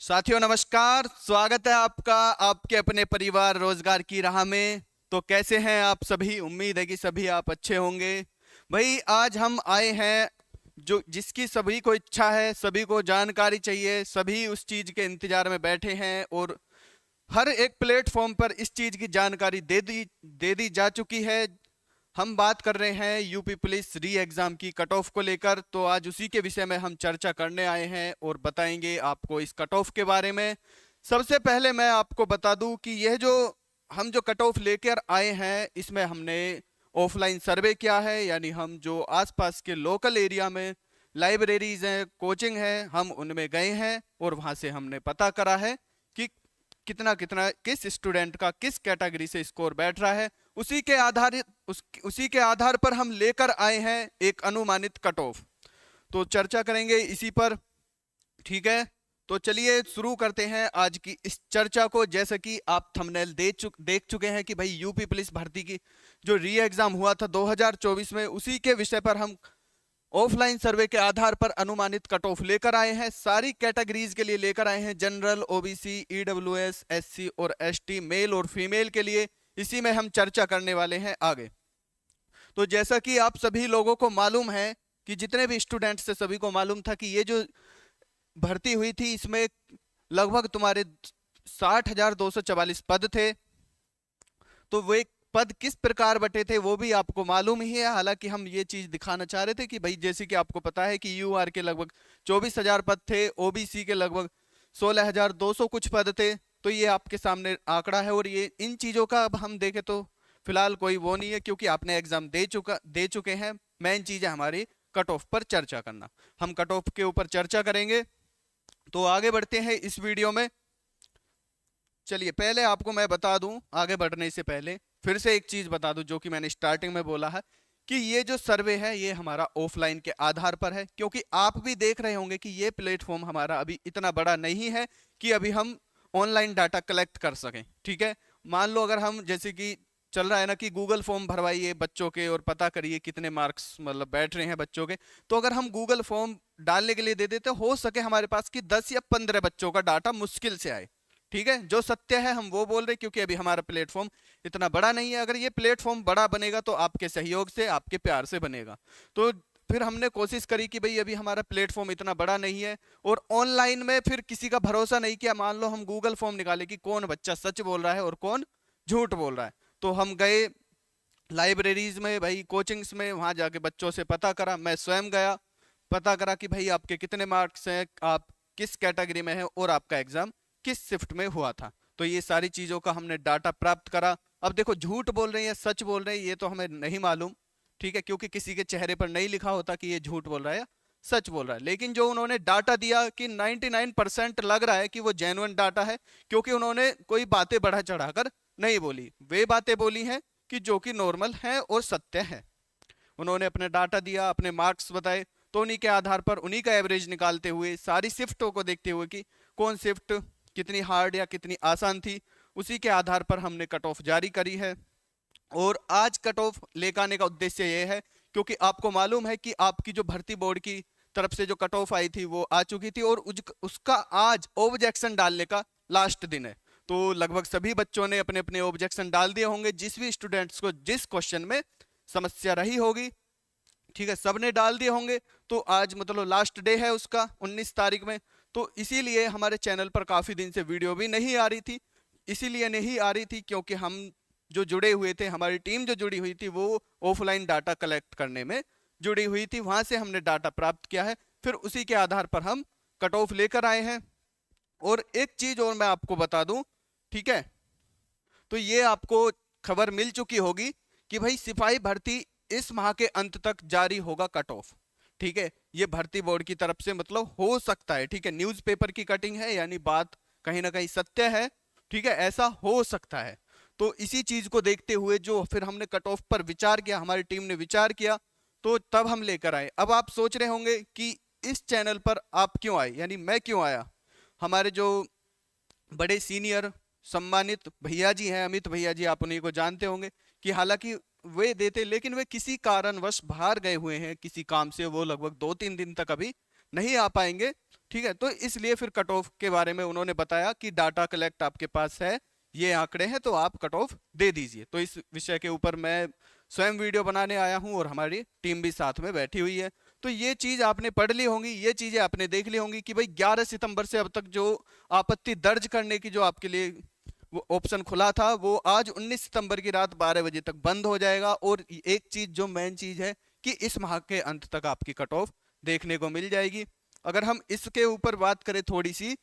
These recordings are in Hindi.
साथियों नमस्कार, स्वागत है आपका आपके अपने परिवार रोजगार की राह में। तो कैसे हैं आप सभी? उम्मीद है कि सभी आप अच्छे होंगे। भाई आज हम आए हैं जो जिसकी सभी को इच्छा है, सभी को जानकारी चाहिए, सभी उस चीज के इंतजार में बैठे हैं और हर एक प्लेटफॉर्म पर इस चीज की जानकारी दे दी जा चुकी है। हम बात कर रहे हैं यूपी पुलिस री एग्जाम की कट ऑफ को लेकर। तो आज उसी के विषय में हम चर्चा करने आए हैं और बताएंगे आपको इस कट ऑफ के बारे में। सबसे पहले मैं आपको बता दूं कि यह जो हम जो कट ऑफ लेकर आए हैं इसमें हमने ऑफलाइन सर्वे किया है, यानी हम जो आसपास के लोकल एरिया में लाइब्रेरीज हैं, कोचिंग है, हम उनमें गए हैं और वहां से हमने पता करा है कि कितना कितना किस स्टूडेंट का किस कैटेगरी से स्कोर बैठ रहा है। उसी के आधार पर हम लेकर आए हैं एक अनुमानित कट ऑफ। तो चर्चा करेंगे इसी पर, ठीक है। तो चलिए शुरू करते हैं आज की इस चर्चा को। जैसे कि आप थंबनेल देख चुके हैं कि भाई यूपी पुलिस भर्ती की जो री एग्जाम हुआ था 2024 में, उसी के विषय पर हम ऑफलाइन सर्वे के आधार पर अनुमानित कट ऑफ लेकर आए हैं। सारी कैटेगरीज के लिए लेकर आए हैं, जनरल, ओबीसी, ईडब्ल्यूएस, एससी और एसटी, मेल और फीमेल के लिए। इसी में हम चर्चा करने वाले हैं आगे। तो जैसा कि आप सभी लोगों को मालूम है कि जितने भी स्टूडेंट्स थे सभी को मालूम था कि ये जो भर्ती हुई थी इसमें लगभग तुम्हारे 60,244 पद थे। तो वे पद किस प्रकार बटे थे वो भी आपको मालूम ही है। हालांकि हम ये चीज दिखाना चाह रहे थे कि भाई जैसे कि आपको पता है कि यूआर के लगभग 24,000 पद थे, ओबीसी के लगभग 16,200 कुछ पद थे। तो ये आपके सामने आंकड़ा है और ये इन चीजों का अब हम देखें तो फिलहाल कोई वो नहीं है, क्योंकि आपने एग्जाम दे चुके हैं। मेन चीज है हमारी कट ऑफ पर चर्चा करना। हम कट ऑफ के ऊपर चर्चा करेंगे। तो आगे बढ़ते हैं इस वीडियो में। चलिए पहले आपको मैं बता दूं, आगे बढ़ने से पहले फिर से एक चीज बता दूं जो कि मैंने स्टार्टिंग में बोला है कि ये जो सर्वे है ये हमारा ऑफलाइन के आधार पर है, क्योंकि आप भी देख रहे होंगे कि ये प्लेटफॉर्म हमारा अभी इतना बड़ा नहीं है कि अभी हम ऑनलाइन डाटा कलेक्ट कर सकें। ठीक है, मान लो अगर हम जैसे कि चल रहा है ना कि गूगल फॉर्म भरवाइए बच्चों के और पता करिए कितने मार्क्स मतलब बैठ रहे हैं बच्चों के। तो अगर हम गूगल फॉर्म डालने के लिए दे देते, हो सके हमारे पास कि 10 या 15 बच्चों का डाटा मुश्किल से आए। ठीक है, जो सत्य है हम वो बोल रहे, क्योंकि अभी हमारा प्लेटफॉर्म इतना बड़ा नहीं है। अगर ये प्लेटफॉर्म बड़ा बनेगा तो आपके सहयोग से, आपके प्यार से बनेगा। तो फिर हमने कोशिश करी कि भाई अभी हमारा प्लेटफॉर्म इतना बड़ा नहीं है और ऑनलाइन में फिर किसी का भरोसा नहीं किया। मान लो हम गूगल फॉर्म निकाले कि कौन बच्चा सच बोल रहा है और कौन झूठ बोल रहा है। तो हम गए लाइब्रेरीज में, भाई कोचिंग्स में, वहां जाके बच्चों से पता करा। मैं स्वयं गया, पता करा कि भाई आपके कितने मार्क्स हैं, आप किस कैटेगरी में हैं और आपका एग्जाम किस शिफ्ट में हुआ था। तो ये सारी चीजों का हमने डाटा प्राप्त करा। अब देखो झूठ बोल रहे हैं या सच बोल रहे हैं ये तो हमें नहीं मालूम, ठीक है, क्योंकि किसी के चेहरे पर नहीं लिखा होता कि ये झूठ बोल रहा है या सच बोल रहा है। लेकिन जो उन्होंने डाटा दिया कि 99% लग रहा है कि वो जेन्युइन डाटा है, क्योंकि उन्होंने कोई बातें बढ़ा चढ़ाकर नहीं बोली। वे बातें बोली हैं कि जो कि नॉर्मल है और सत्य है। उन्होंने अपने डाटा दिया, अपने मार्क्स बताए, तो उन्हीं के आधार पर उन्हीं का एवरेज निकालते हुए, सारी शिफ्टों को देखते हुए कि कौन शिफ्ट कितनी हार्ड या कितनी आसान थी, उसी के आधार पर हमने कट ऑफ जारी करी है। और आज कट ऑफ लेकर आने का उद्देश्य यह है क्योंकि आपको मालूम है कि आपकी जो भर्ती बोर्ड की तरफ से जो कट ऑफ आई थी वो आ चुकी थी और उसका आज ऑब्जेक्शन डालने का लास्ट दिन है। तो लगभग सभी बच्चों ने अपने अपने ऑब्जेक्शन डाल दिए होंगे। जिस भी स्टूडेंट्स को जिस क्वेश्चन में समस्या रही होगी, ठीक है, सबने डाल दिए होंगे। तो आज मतलब लास्ट डे है उसका, 19 तारीख में। तो इसीलिए हमारे चैनल पर काफी दिन से वीडियो भी नहीं आ रही थी। इसीलिए नहीं आ रही थी क्योंकि हम जो जुड़े हुए थे, हमारी टीम जो जुड़ी हुई थी वो ऑफलाइन डाटा कलेक्ट करने में जुड़ी हुई थी। वहां से हमने डाटा प्राप्त किया है, फिर उसी के आधार पर हम कट ऑफ लेकर आए हैं। और एक चीज और मैं आपको बता दूं, ठीक है, तो ये आपको खबर मिल चुकी होगी कि भाई सिपाही भर्ती इस माह के अंत तक जारी होगा कट ऑफ। ठीक है, ये भर्ती बोर्ड की तरफ से मतलब हो सकता है, ठीक है, न्यूज़पेपर की कटिंग है, यानी बात कहीं ना कहीं सत्य है, ठीक है, ऐसा हो सकता है। तो इसी चीज को देखते हुए जो फिर हमने कट ऑफ पर विचार किया, हमारी टीम ने विचार किया, तो तब हम लेकर आए। अब आप सोच रहे होंगे कि इस चैनल पर आप क्यों आए, यानी मैं क्यों आया। हमारे जो बड़े सीनियर सम्मानित भैया जी हैं, अमित भैया जी, आप उन्हीं को जानते होंगे कि हालांकि वे देते, लेकिन वे किसी कारणवश बाहर गए हुए हैं किसी काम से। वो लगभग 2-3 दिन तक अभी नहीं आ पाएंगे, ठीक है। तो इसलिए फिर कट ऑफ के बारे में उन्होंने बताया कि डाटा कलेक्ट आपके पास है, ये आंकड़े हैं, तो आप कट ऑफ दे दीजिए। तो इस विषय के ऊपर मैं स्वयं वीडियो बनाने आया हूँ और हमारी टीम भी साथ में बैठी हुई है। तो ये चीज आपने पढ़ ली होंगी, ये चीजें आपने देख ली होंगी कि भाई 11 सितंबर से अब तक जो आपत्ति दर्ज करने की जो आपके लिए वो ऑप्शन खुला था, वो आज 19 सितंबर की रात 12 बजे तक बंद हो जाएगा। और एक चीज जो मेन चीज है कि इस माह के अंत तक आपकी कट ऑफ देखने को मिल जाएगी। अगर हम इसके ऊपर बात करें थोड़ी सी,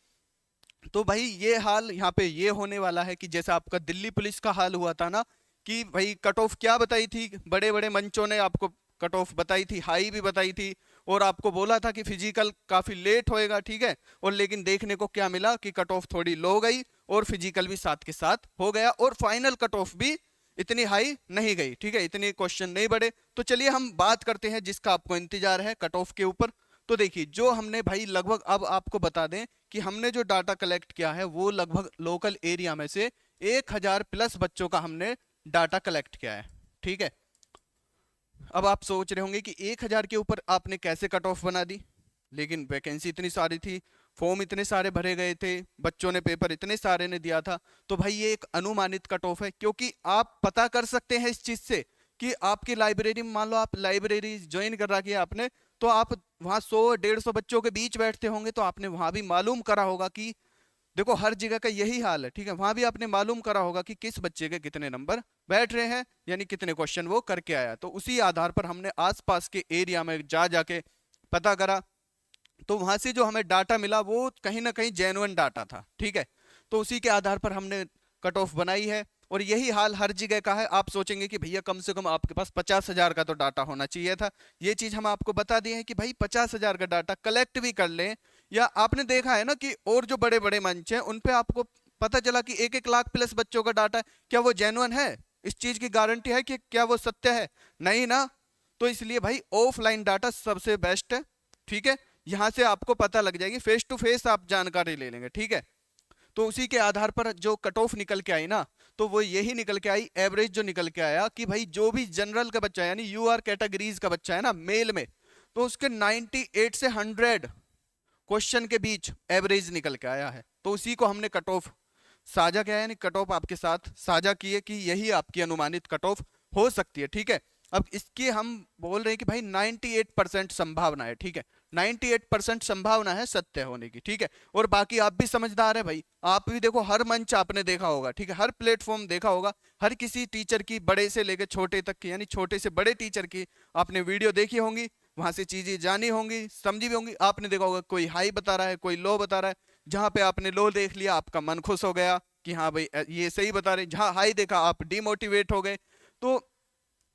तो भाई ये हाल यहाँ पे ये होने वाला है कि जैसा आपका दिल्ली पुलिस का हाल हुआ था ना, कि भाई कट ऑफ क्या बताई थी, बड़े बड़े मंचों ने आपको कट ऑफ बताई थी, हाई भी बताई थी, और आपको बोला था कि फिजिकल काफी लेट होएगा, ठीक है। और लेकिन देखने को क्या मिला कि कट ऑफ थोड़ी लो गई और फिजिकल भी साथ के साथ हो गया, और फाइनल कट ऑफ भी इतनी हाई नहीं गई, ठीक है, इतने क्वेश्चन नहीं बढ़े। तो चलिए हम बात करते हैं जिसका आपको इंतजार है कट ऑफ के ऊपर। तो देखिए, जो हमने भाई लगभग, अब आपको बता दें कि हमने जो डाटा कलेक्ट किया है वो लगभग लोकल एरिया में से 1000 प्लस बच्चों का हमने डाटा कलेक्ट किया है, ठीक है। अब आप सोच रहे होंगे कि 1000 के ऊपर आपने कैसे कट ऑफ बना दी, लेकिन वैकेंसी इतनी सारी थी, फॉर्म इतने सारे भरे गए थे, बच्चों ने पेपर इतने सारे ने दिया था। तो भाई ये एक अनुमानित कट ऑफ है, क्योंकि आप पता कर सकते हैं इस चीज से कि आपकी लाइब्रेरी में, मान लो आप लाइब्रेरी ज्वाइन कर रखी है आपने, तो आप वहाँ 100-150 बच्चों के बीच बैठते होंगे, तो आपने वहां भी मालूम करा होगा कि देखो हर जगह का यही हाल है, ठीक है। वहां भी आपने मालूम करा होगा कि किस बच्चे के कितने नंबर बैठ रहे हैं, यानी कितने क्वेश्चन वो करके आया। तो उसी आधार पर हमने आसपास के एरिया में जा जाके पता करा, तो वहां से जो हमें डाटा मिला वो कहीं ना कहीं जेन्युइन डाटा था, ठीक है। तो उसी के आधार पर हमने कट ऑफ बनाई है, और यही हाल हर जगह का है। आप सोचेंगे कि भैया कम से कम आपके पास 50,000 का तो डाटा होना चाहिए था, ये चीज हम आपको बता दिए हैं कि भाई 50,000 का डाटा कलेक्ट भी कर लें, या आपने देखा है ना कि और जो बड़े बड़े मंच हैं उन पे आपको पता चला कि 1-1 लाख प्लस बच्चों का डाटा है, क्या वो जेन्युइन है? इस चीज की गारंटी है कि क्या वो सत्य है? नहीं ना। तो इसलिए भाई ऑफलाइन डाटा सबसे बेस्ट है, ठीक है। यहां से आपको पता लग जाएगी, फेस टू फेस आप जानकारी ले लेंगे, ठीक है। तो उसी के आधार पर जो कट ऑफ निकल के आई ना, तो वो यही निकल के आई, एवरेज जो निकल के आया कि भाई जो भी जनरल का बच्चा है, यानी यूआर कैटेगरीज का बच्चा है ना मेल में, तो उसके 98 से 100 क्वेश्चन के बीच एवरेज निकल के आया है। तो उसी को हमने कट ऑफ साझा किया है, यानी कट ऑफ आपके साथ साझा किए कि यही आपकी अनुमानित कट ऑफ हो सकती है, ठीक है। अब इसकी हम बोल रहे हैं कि भाई 98% संभावना है, ठीक है। 98% संभावना है सत्य होने की, ठीक है। और बाकी आप भी समझदार है भाई, आप भी देखो हर मंच आपने देखा होगा, ठीक है, हर प्लेटफॉर्म देखा होगा, हर किसी टीचर की, बड़े से लेकर छोटे तक की, यानी छोटे से बड़े टीचर की आपने वीडियो देखी होंगी, वहां से चीजें जानी होंगी, समझी भी होंगी। आपने देखा होगा कोई हाई बता रहा है, कोई लो बता रहा है, जहां पे आपने लो देख लिया आपका मन खुश हो गया कि हाँ भाई ये सही बता रहे, जहां हाई देखा आप डिमोटिवेट हो गए। तो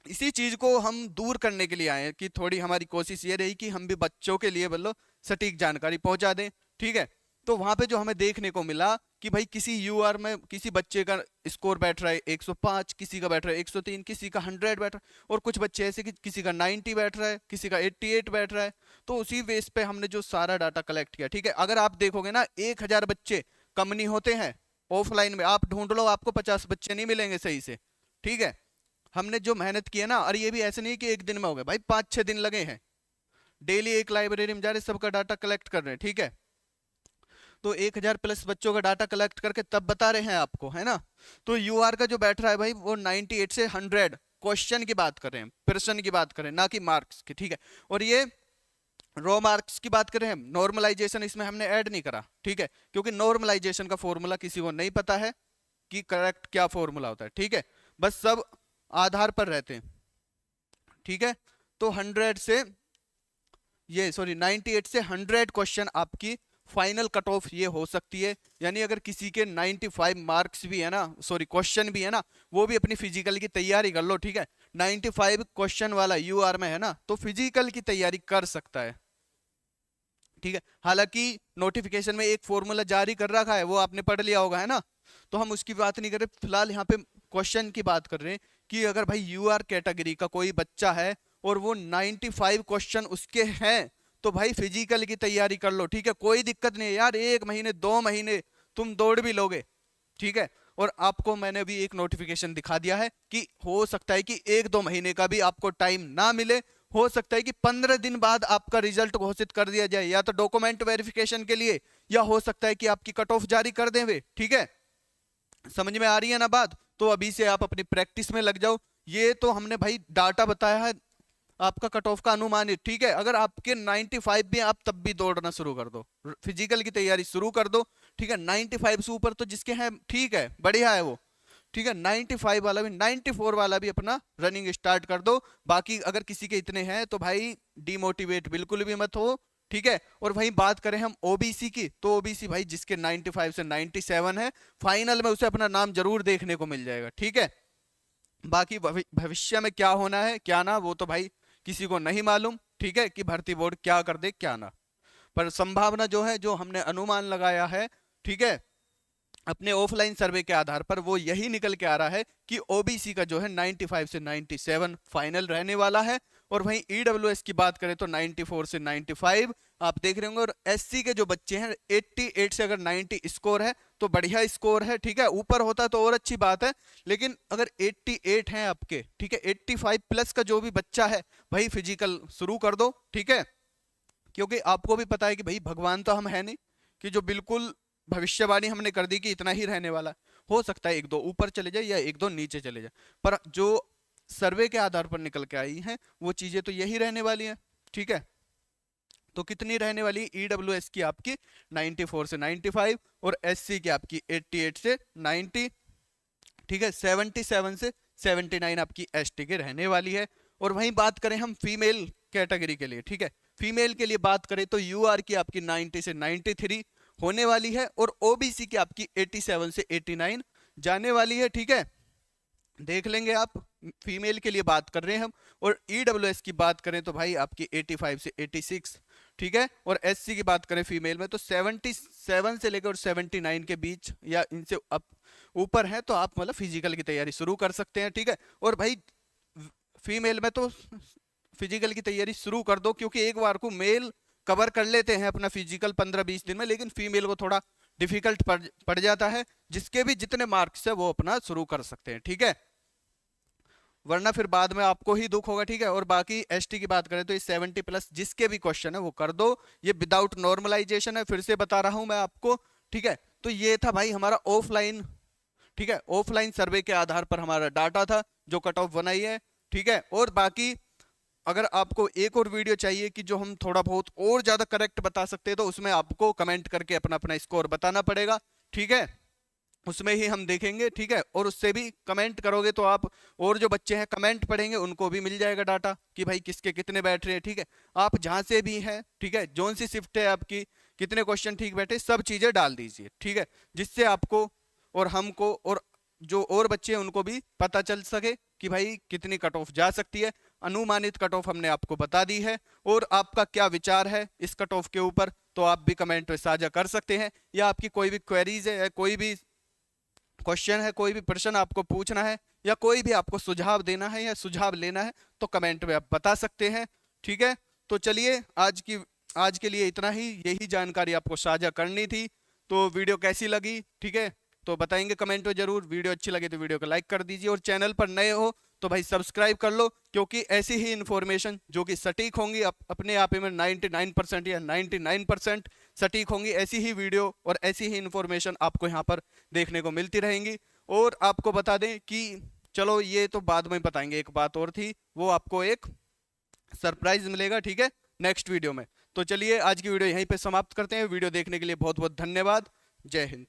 इसी चीज को हम दूर करने के लिए आए हैं कि थोड़ी हमारी कोशिश ये रही कि हम भी बच्चों के लिए मतलब सटीक जानकारी पहुंचा दें, ठीक है। तो वहां पे जो हमें देखने को मिला कि भाई किसी यूआर में किसी बच्चे का स्कोर बैठ रहा है 105, किसी का बैठ रहा है 103, किसी का 100 बैठ रहा है, और कुछ बच्चे ऐसे कि किसी का 90 बैठ रहा है, किसी का 88 बैठ रहा है। तो उसी बेस पे हमने जो सारा डाटा कलेक्ट किया, ठीक है। अगर आप देखोगे ना 1000 बच्चे कम नहीं होते हैं, ऑफलाइन में आप ढूंढ लो आपको 50 बच्चे नहीं मिलेंगे सही से, ठीक है। हमने जो मेहनत की है ना, और ये भी ऐसे नहीं कि एक दिन में हो गए भाई, 5-6 दिन लगे हैं, डेली एक लाइब्रेरी में जा रहे सबका डाटा कलेक्ट कर रहे हैं, ठीक है। तो 1000 प्लस बच्चों का डाटा कलेक्ट करके तब बता रहे हैं आपको, है ना। तो यूआर का जो बैठ रहा है भाई वो 98 से 100 क्वेश्चन की बात कर रहे हैं, प्रश्न की बात कर रहे हैं, ना कि मार्क्स की, ठीक है। और ये रॉ मार्क्स की बात करें हम, नॉर्मलाइजेशन इसमें हमने ऐड नहीं करा, ठीक है, क्योंकि नॉर्मलाइजेशन का फॉर्मूला किसी को नहीं पता है कि करेक्ट क्या फॉर्मूला होता है, ठीक है। बस सब आधार पर रहते हैं, ठीक है। तो 100 से ये सॉरी 98 से 100 क्वेश्चन आपकी फाइनल कट ऑफ ये हो सकती है। यानी अगर किसी के 95 मार्क्स भी है ना, सॉरी क्वेश्चन भी है ना, वो भी अपनी फिजिकल की तैयारी कर लो, ठीक है। 95 क्वेश्चन वाला यूआर में है ना, तो फिजिकल की तैयारी कर सकता है, ठीक है। हालांकि नोटिफिकेशन में एक फॉर्मूला जारी कर रखा है, वो आपने पढ़ लिया होगा, है ना। तो हम उसकी बात नहीं कर रहे, फिलहाल यहाँ पे क्वेश्चन की बात कर रहे हैं कि अगर भाई यूआर कैटेगरी का कोई बच्चा है और वो 95 क्वेश्चन उसके हैं, तो भाई फिजिकल की तैयारी कर लो, ठीक है। कोई दिक्कत नहीं है यार, 1 महीने 2 महीने तुम दौड़ भी लोगे, ठीक है। और आपको मैंने अभी एक नोटिफिकेशन दिखा दिया है कि हो सकता है कि 1-2 महीने का भी आपको टाइम ना मिले, हो सकता है कि 15 दिन बाद आपका रिजल्ट घोषित कर दिया जाए, या तो डॉक्यूमेंट वेरिफिकेशन के लिए, या हो सकता है कि आपकी कट ऑफ जारी कर दें वे। ठीक है, समझ में आ रही है ना बात? तो अभी से आप अपनी प्रैक्टिस में लग जाओ। ये तो हमने भाई डाटा बताया है, आपका कट ऑफ का अनुमानित। ठीक है, अगर आपके 95 भी, आप तब भी दौड़ना शुरू कर दो, फिजिकल की तैयारी शुरू कर दो। ठीक है, 95 से ऊपर तो जिसके हैं ठीक है, बढ़िया है वो। ठीक है, 95 वाला भी, 94 वाला भी अपना रनिंग स्टार्ट कर दो। बाकी अगर किसी के इतने हैं तो भाई डिमोटिवेट बिल्कुल भी मत हो। ठीक है, और वहीं बात करें हम ओबीसी की, तो ओबीसी भाई जिसके 95 से 97 है, फाइनल में उसे अपना नाम जरूर देखने को मिल जाएगा। ठीक है, बाकी भविष्य में क्या होना है क्या ना, वो तो भाई किसी को नहीं मालूम। ठीक है, कि भर्ती बोर्ड क्या कर दे क्या ना, पर संभावना जो है, जो हमने अनुमान लगाया है, ठीक है, अपने ऑफलाइन सर्वे के आधार पर, वो यही निकल के आ रहा है कि ओबीसी का जो है 95 से 97 फाइनल रहने वाला है। और वहीं ईडब्ल्यूएस की बात करें तो 94 से 95 आप देख रहे होंगे। और एससी के जो बच्चे हैं 88 से अगर 90 स्कोर है तो बढ़िया स्कोर है। ठीक है, ऊपर होता तो और अच्छी बात है, लेकिन अगर 88 हैं आपके, ठीक है, 85 प्लस का जो भी बच्चा है भाई फिजिकल शुरू कर दो। ठीक है, क्योंकि आपको भी पता है कि भाई भगवान तो हम है नहीं कि जो बिल्कुल भविष्यवाणी हमने कर दी कि इतना ही रहने वाला। हो सकता है एक दो ऊपर चले जाए या एक दो नीचे चले जाए, पर जो सर्वे के आधार पर निकल के आई हैं वो चीजें तो यही रहने वाली हैं। ठीक है, तो कितनी रहने वाली? ईडब्ल्यूएस की आपकी 94 से 95 और एससी की आपकी 88 से 90। ठीक है, 77 से 79 आपकी एसटी की रहने वाली है। और वहीं बात करें हम फीमेल कैटेगरी के लिए, ठीक है, फीमेल के लिए बात करें तो यूआर की आपकी 90 से 93 होने वाली है, और ओबीसी की आपकी 87 से 89 जाने वाली है। ठीक है, देख लेंगे आप, फीमेल के लिए बात कर रहे हैं हम। और ईडब्ल्यूएस की बात करें तो भाई आपकी 85 से 86। ठीक है, और एससी की बात करें फीमेल में तो 77 से लेकर 79 के बीच या इनसे अप ऊपर है, तो आप मतलब फिजिकल की तैयारी शुरू कर सकते हैं। ठीक है, और भाई फीमेल में तो फिजिकल की तैयारी शुरू कर दो, क्योंकि एक बार को मेल कवर कर लेते हैं अपना फिजिकल 15-20 दिन में, लेकिन फीमेल को थोड़ा डिफिकल्ट पड़ जाता है। जिसके भी जितने मार्क्स है वो अपना शुरू कर सकते हैं। ठीक है, वरना फिर बाद में आपको ही दुख होगा। ठीक है, और बाकी एसटी की बात करें तो ये 70 प्लस जिसके भी क्वेश्चन है वो कर दो। ये विदाउट नॉर्मलाइजेशन है, फिर से बता रहा हूं मैं आपको। ठीक है, तो ये था भाई हमारा ऑफलाइन, ठीक है, ऑफलाइन सर्वे के आधार पर हमारा डाटा था जो कट ऑफ बनाई है। ठीक है, और बाकी अगर आपको एक और वीडियो चाहिए कि जो हम थोड़ा बहुत और ज्यादा करेक्ट बता सकते हैं, तो उसमें आपको कमेंट करके अपना अपना स्कोर बताना पड़ेगा। ठीक है, उसमें ही हम देखेंगे। ठीक है, और उससे भी कमेंट करोगे तो आप, और जो बच्चे हैं कमेंट पढ़ेंगे उनको भी मिल जाएगा डाटा कि भाई किसके कितने बैठ रहे हैं। ठीक है, आप जहां से भी हैं, ठीक है, जोन सी शिफ्ट है आपकी, कितने क्वेश्चन ठीक बैठे, सब चीजें डाल दीजिए। ठीक है, जिससे आपको और हमको और जो और बच्चे हैं उनको भी पता चल सके कि भाई कितनी कट ऑफ जा सकती है। अनुमानित कट ऑफ हमने आपको बता दी है, और आपका क्या विचार है इस कट ऑफ के ऊपर तो आप भी कमेंट में साझा कर सकते हैं, या आपकी कोई भी क्वेरीज है, कोई भी क्वेश्चन है, कोई भी प्रश्न आपको पूछना है, या कोई भी आपको सुझाव देना है या सुझाव लेना है, तो कमेंट में आप बता सकते हैं। ठीक है, तो चलिए आज के लिए इतना ही, यही जानकारी आपको साझा करनी थी। तो वीडियो कैसी लगी, ठीक है, तो बताएंगे कमेंट में जरूर। वीडियो अच्छी लगे तो वीडियो को लाइक कर दीजिए, और चैनल पर नए हो तो भाई सब्सक्राइब कर लो, क्योंकि ऐसी ही इन्फॉर्मेशन जो कि सटीक होंगी, अपने आप में 99% या 99% सटीक होंगी, ऐसी ही वीडियो और ऐसी ही इन्फॉर्मेशन आपको यहाँ पर देखने को मिलती रहेंगी। और आपको बता दें कि चलो ये तो बाद में बताएंगे, एक बात और थी, वो आपको एक सरप्राइज मिलेगा। ठीक है, नेक्स्ट वीडियो में। तो चलिए आज की वीडियो यहीं पे समाप्त करते हैं। वीडियो देखने के लिए बहुत बहुत धन्यवाद। जय हिंद।